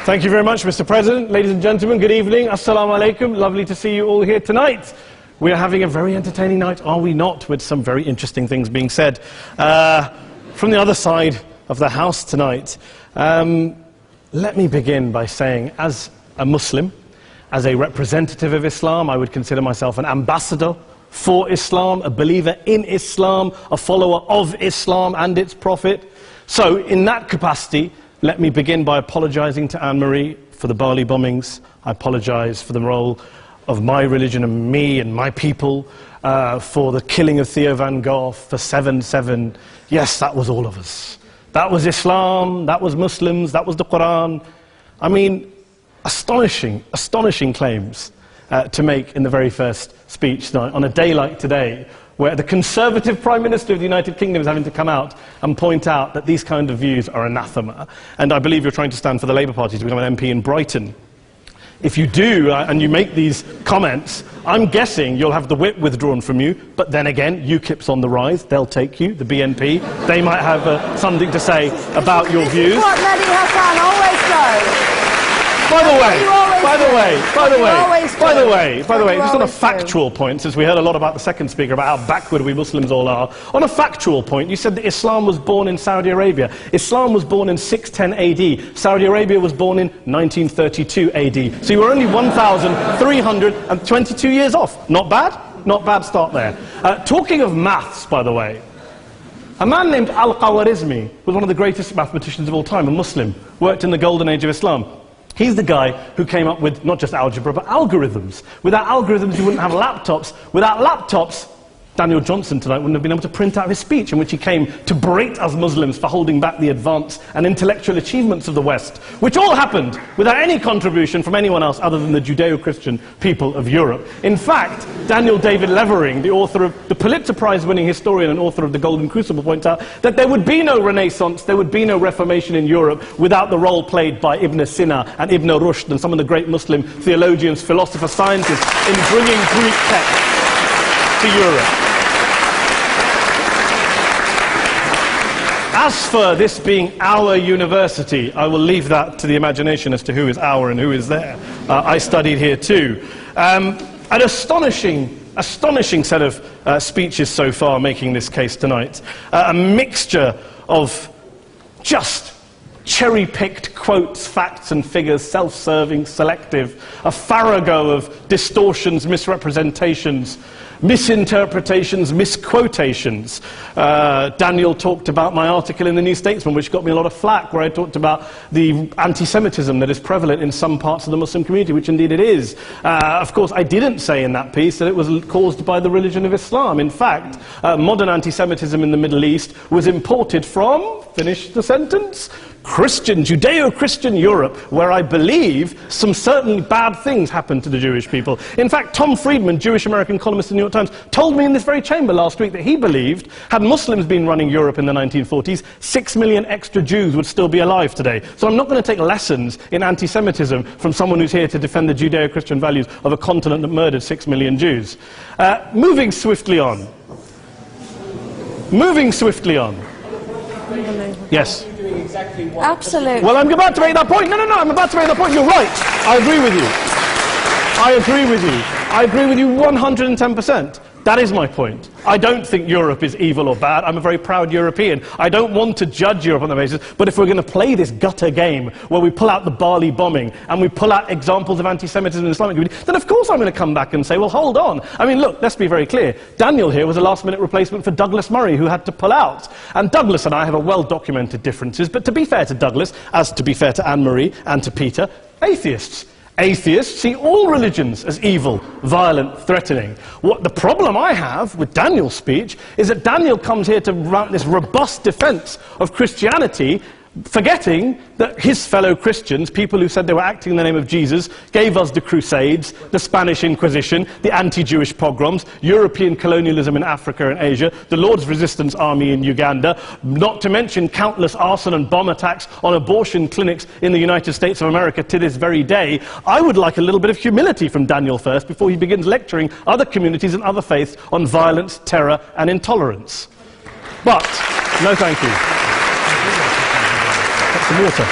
Thank you very much, Mr. President. Ladies and gentlemen, good evening. Assalamu alaikum. Lovely to see you all here tonight. We are having a very entertaining night, are we not, with some very interesting things being said from the other side of the house tonight. Let me begin by saying, as a Muslim, as a representative of Islam, I would consider myself an ambassador for Islam, a believer in Islam, a follower of Islam and its Prophet. So, in that capacity, let me begin by apologizing to Anne-Marie for the Bali bombings. I apologize for the role of my religion and me and my people, for the killing of Theo van Gogh, for 7/7. Yes, that was all of us. That was Islam, that was Muslims, that was the Quran. I mean, astonishing claims to make in the very first speech tonight, on a day like today, where the Conservative Prime Minister of the United Kingdom is having to come out and point out that these kind of views are anathema. And I believe you're trying to stand for the Labour Party to become an MP in Brighton. If you do, and you make these comments, I'm guessing you'll have the whip withdrawn from you, but then again, UKIP's on the rise, they'll take you, the BNP, they might have something to say about your views. What Mehdi Hassan always does. By the way, just on a factual point, since we heard a lot about the second speaker, about how backward we Muslims all are, on a factual point, you said that Islam was born in Saudi Arabia. Islam was born in 610 AD. Saudi Arabia was born in 1932 AD. So you were only 1,322 years off. Not bad? Not bad start there. Talking of maths, by the way, a man named Al-Khawarizmi was one of the greatest mathematicians of all time, a Muslim, worked in the golden age of Islam. He's the guy who came up with not just algebra, but algorithms. Without algorithms, you wouldn't have laptops. Without laptops, Daniel Johnson tonight wouldn't have been able to print out his speech in which he came to berate us Muslims for holding back the advance and intellectual achievements of the West, which all happened without any contribution from anyone else other than the Judeo-Christian people of Europe. In fact, Daniel David Levering, the author of the Pulitzer Prize-winning historian and author of The Golden Crucible, points out that there would be no Renaissance, there would be no Reformation in Europe without the role played by Ibn Sina and Ibn Rushd and some of the great Muslim theologians, philosophers, scientists in bringing Greek texts to Europe. As for this being our university, I will leave that to the imagination as to who is our and who is there. I studied here too. An astonishing set of speeches so far making this case tonight. A mixture of just cherry-picked quotes, facts and figures, self-serving, selective, a farrago of distortions, misrepresentations, misinterpretations, misquotations. Daniel talked about my article in the New Statesman, which got me a lot of flack, where I talked about the anti-Semitism that is prevalent in some parts of the Muslim community, which indeed it is. Of course, I didn't say in that piece that it was caused by the religion of Islam. In fact, modern anti-Semitism in the Middle East was imported from, finish the sentence, Christian, Judeo-Christian Europe, where I believe some certainly bad things happened to the Jewish people. In fact, Tom Friedman, Jewish-American columnist in the New York Times, told me in this very chamber last week that he believed, had Muslims been running Europe in the 1940s, 6 million extra Jews would still be alive today. So I'm not going to take lessons in anti-Semitism from someone who's here to defend the Judeo-Christian values of a continent that murdered 6 million Jews. Moving swiftly on. Yes. Absolutely. Well, I'm about to make that point. No, I'm about to make that point. You're right. I agree with you. I agree with you 110%. That is my point. I don't think Europe is evil or bad. I'm a very proud European. I don't want to judge Europe on that basis, but if we're going to play this gutter game where we pull out the Bali bombing and we pull out examples of anti-Semitism in the Islamic community, then of course I'm going to come back and say, well, hold on. I mean, look, let's be very clear. Daniel here was a last-minute replacement for Douglas Murray, who had to pull out. And Douglas and I have a well-documented differences, but to be fair to Douglas, as to be fair to Anne-Marie and to Peter, atheists. Atheists see all religions as evil, violent, threatening. What the problem I have with Daniel's speech is that Daniel comes here to mount this robust defense of Christianity, forgetting that his fellow Christians, people who said they were acting in the name of Jesus, gave us the Crusades, the Spanish Inquisition, the anti-Jewish pogroms, European colonialism in Africa and Asia, the Lord's Resistance Army in Uganda, not to mention countless arson and bomb attacks on abortion clinics in the United States of America to this very day. I would like a little bit of humility from Daniel first before he begins lecturing other communities and other faiths on violence, terror and intolerance. But, no thank you. Some water.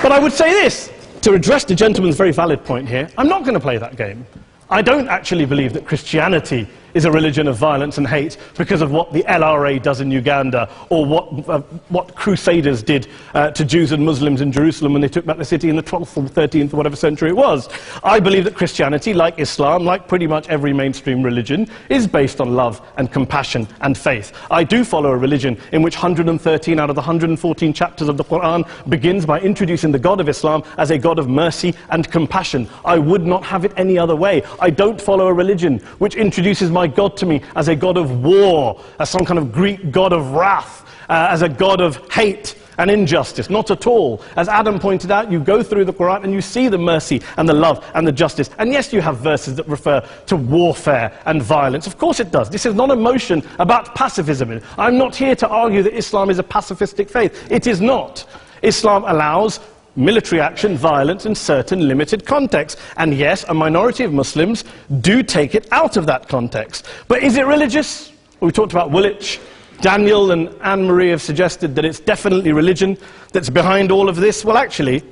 But I would say this, to address the gentleman's very valid point here, I'm not going to play that game. I don't actually believe that Christianity is a religion of violence and hate because of what the LRA does in Uganda or what Crusaders did to Jews and Muslims in Jerusalem when they took back the city in the 12th or 13th or whatever century it was. I believe that Christianity, like Islam, like pretty much every mainstream religion, is based on love and compassion and faith. I do follow a religion in which 113 out of the 114 chapters of the Quran begins by introducing the God of Islam as a God of mercy and compassion. I would not have it any other way. I don't follow a religion which introduces my God to me as a God of war, as some kind of Greek God of wrath, as a God of hate and injustice. Not at all. As Adam pointed out, you go through the Quran and you see the mercy and the love and the justice. And yes, you have verses that refer to warfare and violence. Of course it does. This is not a motion about pacifism. I'm not here to argue that Islam is a pacifistic faith. It is not. Islam allows military action, violence in certain limited contexts. And yes, a minority of Muslims do take it out of that context. But is it religious? We talked about Woolwich. Daniel and Anne-Marie have suggested that it's definitely religion that's behind all of this. Well, actually,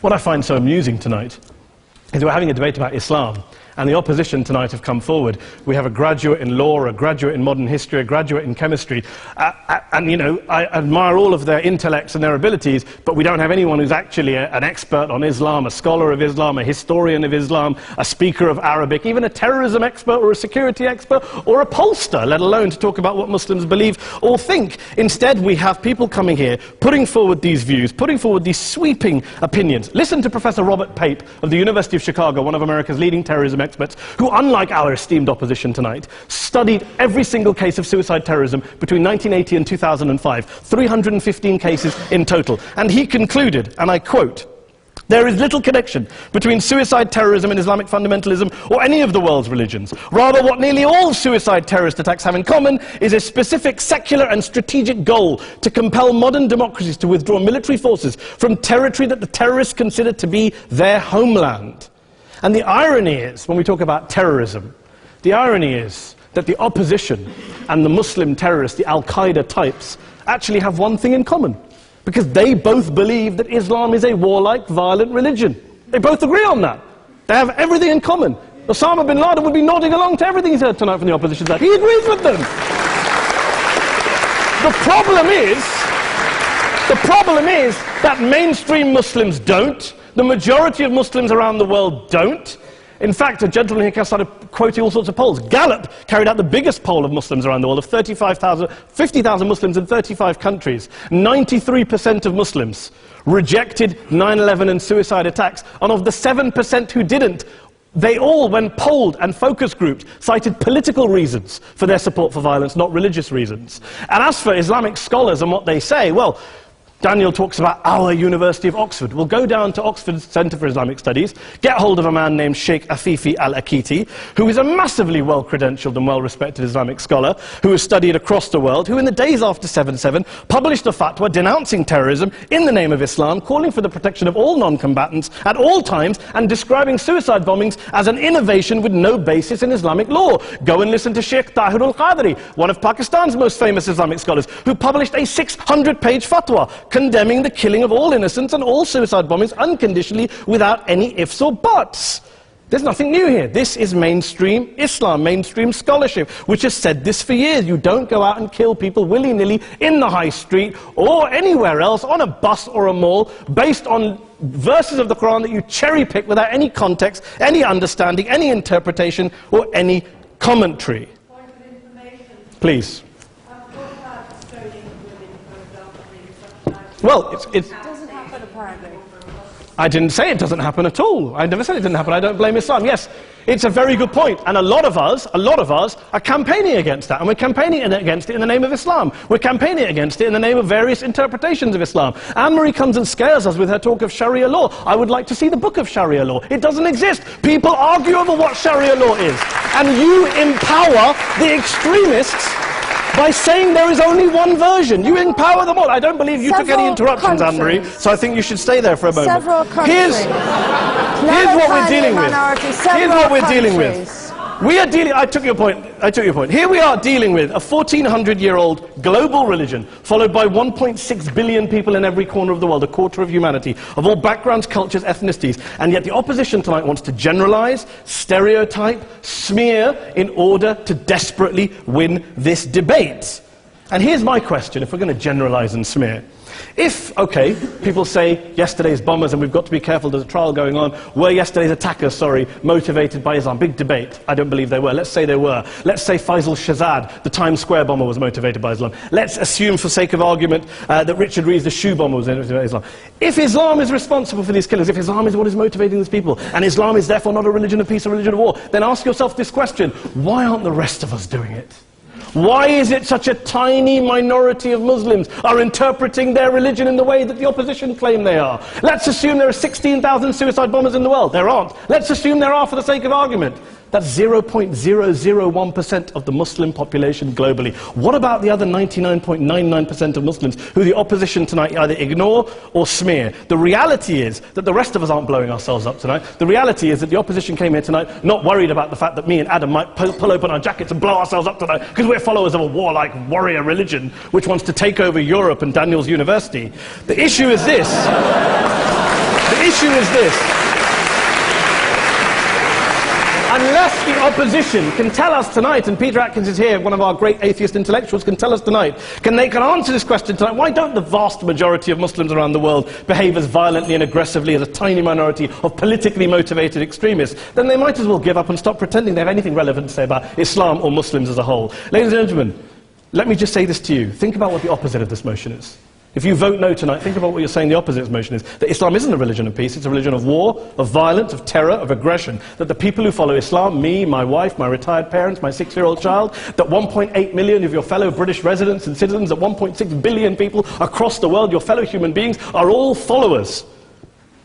what I find so amusing tonight is we're having a debate about Islam. And the opposition tonight have come forward. We have a graduate in law, a graduate in modern history, a graduate in chemistry. And, you know, I admire all of their intellects and their abilities, but we don't have anyone who's actually an expert on Islam, a scholar of Islam, a historian of Islam, a speaker of Arabic, even a terrorism expert or a security expert or a pollster, let alone to talk about what Muslims believe or think. Instead, we have people coming here, putting forward these views, putting forward these sweeping opinions. Listen to Professor Robert Pape of the University of Chicago, one of America's leading terrorism experts, who, unlike our esteemed opposition tonight, studied every single case of suicide terrorism between 1980 and 2005, 315 cases in total. And he concluded, and I quote, "There is little connection between suicide terrorism and Islamic fundamentalism or any of the world's religions. Rather, what nearly all suicide terrorist attacks have in common is a specific secular and strategic goal to compel modern democracies to withdraw military forces from territory that the terrorists consider to be their homeland." And the irony is, when we talk about terrorism, the irony is that the opposition and the Muslim terrorists, the Al-Qaeda types, actually have one thing in common. Because they both believe that Islam is a warlike, violent religion. They both agree on that. They have everything in common. Osama bin Laden would be nodding along to everything he's heard tonight from the opposition side. He agrees with them. The problem is that mainstream Muslims don't. The majority of Muslims around the world don't. In fact, a gentleman here started quoting all sorts of polls. Gallup carried out the biggest poll of Muslims around the world, of 50,000 Muslims in 35 countries. 93% of Muslims rejected 9/11 and suicide attacks. And of the 7% who didn't, they all, when polled and focus grouped, cited political reasons for their support for violence, not religious reasons. And as for Islamic scholars and what they say, well, Daniel talks about our University of Oxford. We'll go down to Oxford Centre for Islamic Studies, get hold of a man named Sheikh Afifi al-Akiti, who is a massively well-credentialed and well-respected Islamic scholar, who has studied across the world, who in the days after 7/7 published a fatwa denouncing terrorism in the name of Islam, calling for the protection of all non-combatants at all times, and describing suicide bombings as an innovation with no basis in Islamic law. Go and listen to Sheikh Tahir al-Qadri, one of Pakistan's most famous Islamic scholars, who published a 600-page fatwa condemning the killing of all innocents and all suicide bombings unconditionally without any ifs or buts. There's nothing new here. This is mainstream Islam, mainstream scholarship, which has said this for years. You don't go out and kill people willy-nilly in the high street or anywhere else, on a bus or a mall, based on verses of the Quran that you cherry-pick without any context, any understanding, any interpretation, or any commentary. Point of information. Please. Well, it doesn't happen, apparently. I didn't say it doesn't happen at all. I never said it didn't happen. I don't blame Islam. Yes, it's a very good point. And a lot of us are campaigning against that. And we're campaigning against it in the name of Islam. We're campaigning against it in the name of various interpretations of Islam. Anne-Marie comes and scares us with her talk of Sharia law. I would like to see the book of Sharia law. It doesn't exist. People argue over what Sharia law is. And you empower the extremists by saying there is only one version. You empower them all. I don't believe you took any interruptions, Anne-Marie, so I think you should stay there for a moment. Here's what we're dealing with. Here's what we're dealing with. We are dealing, I took your point. Here we are dealing with a 1400-year-old global religion, followed by 1.6 billion people in every corner of the world, a quarter of humanity, of all backgrounds, cultures, ethnicities, and yet the opposition tonight wants to generalize, stereotype, smear, in order to desperately win this debate. And here's my question, if we're going to generalize and smear. If, okay, people say yesterday's bombers, and we've got to be careful, there's a trial going on, were yesterday's attackers, motivated by Islam? Big debate. I don't believe they were. Let's say they were. Let's say Faisal Shahzad, the Times Square bomber, was motivated by Islam. Let's assume, for sake of argument, that Richard Reeves, the shoe bomber, was motivated by Islam. If Islam is responsible for these killings, if Islam is what is motivating these people, and Islam is therefore not a religion of peace, a religion of war, then ask yourself this question: why aren't the rest of us doing it? Why is it such a tiny minority of Muslims are interpreting their religion in the way that the opposition claim they are? Let's assume there are 16,000 suicide bombers in the world. There aren't. Let's assume there are for the sake of argument. That's 0.001% of the Muslim population globally. What about the other 99.99% of Muslims who the opposition tonight either ignore or smear? The reality is that the rest of us aren't blowing ourselves up tonight. The reality is that the opposition came here tonight not worried about the fact that me and Adam might pull open our jackets and blow ourselves up tonight because we're followers of a warlike warrior religion which wants to take over Europe and Daniel's university. The issue is this. The issue is this. Unless the opposition can tell us tonight, and Peter Atkins is here, one of our great atheist intellectuals, can tell us tonight, can answer this question tonight: why don't the vast majority of Muslims around the world behave as violently and aggressively as a tiny minority of politically motivated extremists? Then they might as well give up and stop pretending they have anything relevant to say about Islam or Muslims as a whole. Ladies and gentlemen, let me just say this to you. Think about what the opposite of this motion is. If you vote no tonight, think about what you're saying the opposite of this motion is. That Islam isn't a religion of peace, it's a religion of war, of violence, of terror, of aggression. That the people who follow Islam, me, my wife, my retired parents, my 6-year-old child, that 1.8 million of your fellow British residents and citizens, that 1.6 billion people across the world, your fellow human beings, are all followers,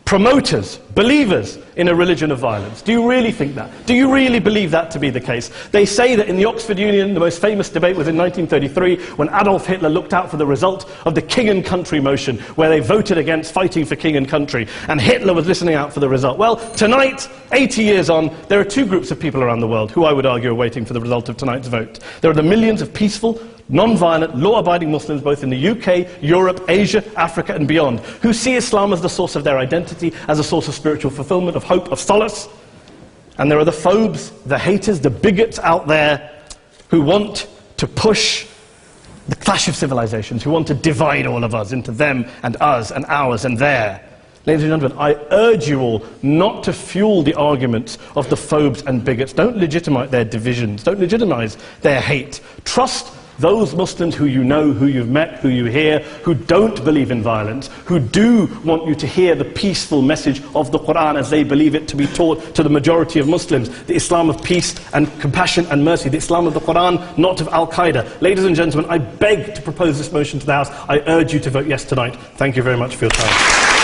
promoters, believers in a religion of violence. Do you really think that? Do you really believe that to be the case? They say that in the Oxford Union, the most famous debate was in 1933, when Adolf Hitler looked out for the result of the King and Country motion, where they voted against fighting for King and Country, and Hitler was listening out for the result. Well, tonight, 80 years on, there are two groups of people around the world who I would argue are waiting for the result of tonight's vote. There are the millions of peaceful, non-violent, law-abiding Muslims both in the UK, Europe, Asia, Africa and beyond, who see Islam as the source of their identity, as a source of spiritual fulfillment, of hope, of solace. And there are the phobes, the haters, the bigots out there who want to push the clash of civilizations, who want to divide all of us into them and us and ours and their. Ladies and gentlemen, I urge you all not to fuel the arguments of the phobes and bigots. Don't legitimize their divisions. Don't legitimize their hate. Trust those Muslims who you know, who you've met, who you hear, who don't believe in violence, who do want you to hear the peaceful message of the Quran as they believe it to be taught to the majority of Muslims, the Islam of peace and compassion and mercy, the Islam of the Quran, not of Al-Qaeda. Ladies and gentlemen, I beg to propose this motion to the House. I urge you to vote yes tonight. Thank you very much for your time.